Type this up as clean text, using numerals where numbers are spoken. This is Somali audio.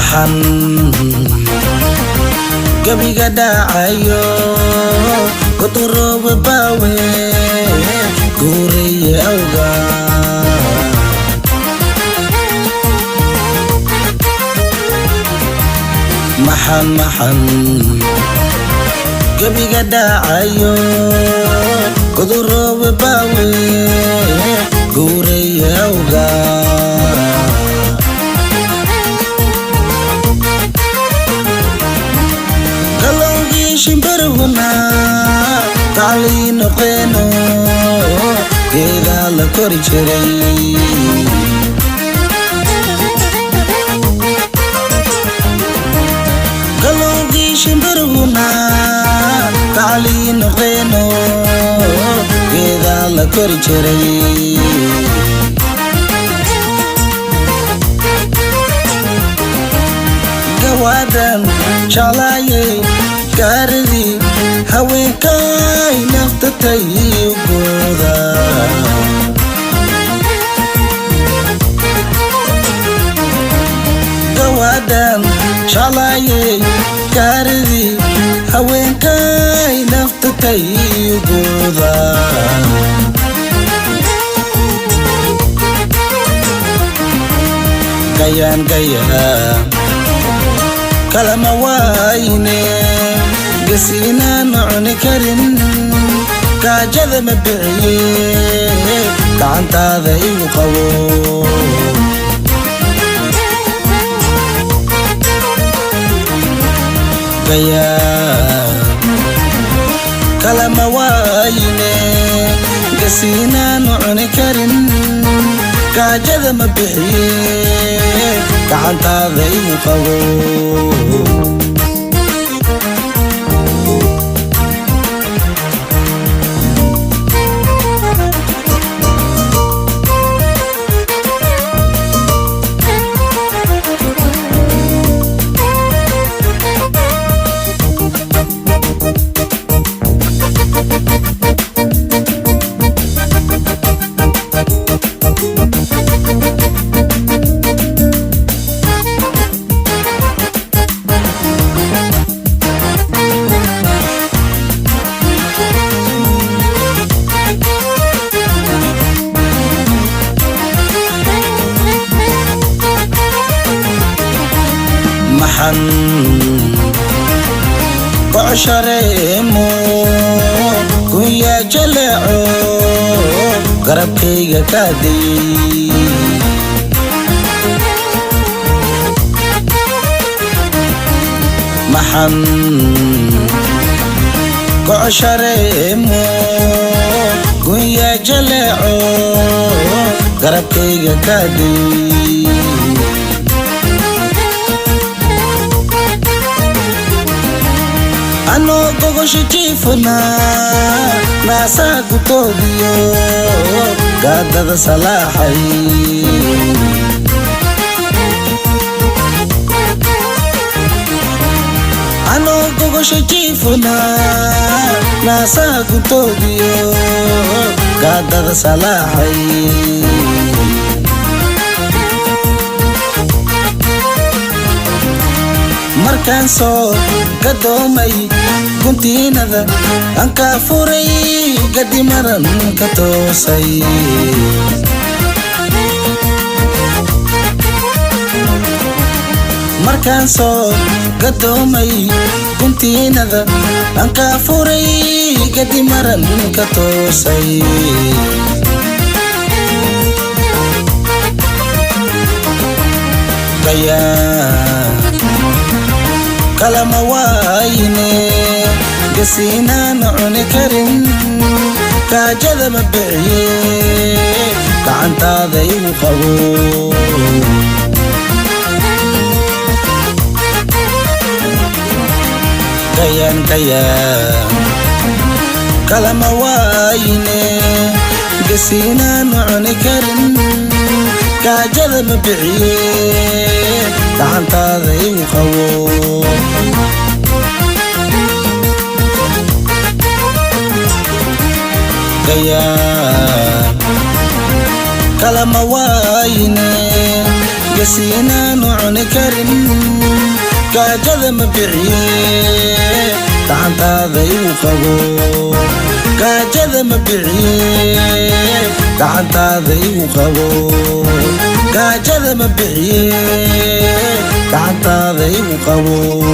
maxan gabiga dhacayo godurooba baawe guureye awga maxan gabiga dhacayo godurooba baawe guureye awga shimbarhuna tacliin noqeeno geedaa la kori jiray galowgii shimbarhuna tacliin noqeeno geedaa la kori jiray gawaadan jeclaayay gaaridii haweenkay naftatay ugooda gawaadan jeclaayay gaaridii haweenkay naftatay ugooda gayaan kalama waayne gasiinaan cuni karin gaajada ma biciye gacantaada igu qabo gayaan kalama waayne gasiinaan cuni karin gaajada ma biciye gacantaada igu qabo maxan gocoshareemo gunya jaleeco garabkayga kaadiyey maxan gocoshareemo gunya jaleeco garabkayga kaadiyey ano gogosha jiifuna naasaa ku toodiyo gaadada salaaxay ano gogosha jiifuna naasaa ku toodiyo gaadada salaaxay markaan soo gadoomay guntiinada aan kaa furay gadimaran ka toosay markaan soo gadoomay guntiinada aan kaa furay gadimaran ka toosay gayaan kalama waayne gasiinaan cuni karin gaajada ma biciye gacantaada igu qabo gayaan kalama waayne gasiinaan cuni karin gaajada ma biciye gacantaada igu qabo gayaan kalama waayne قسينا نعني كرن قاجد مبيعيه قعنتا ذي وقبو قاجد مبيعيه قعنتا ذي وقبو قاجد مبيعيه قعنتا ذي وقبو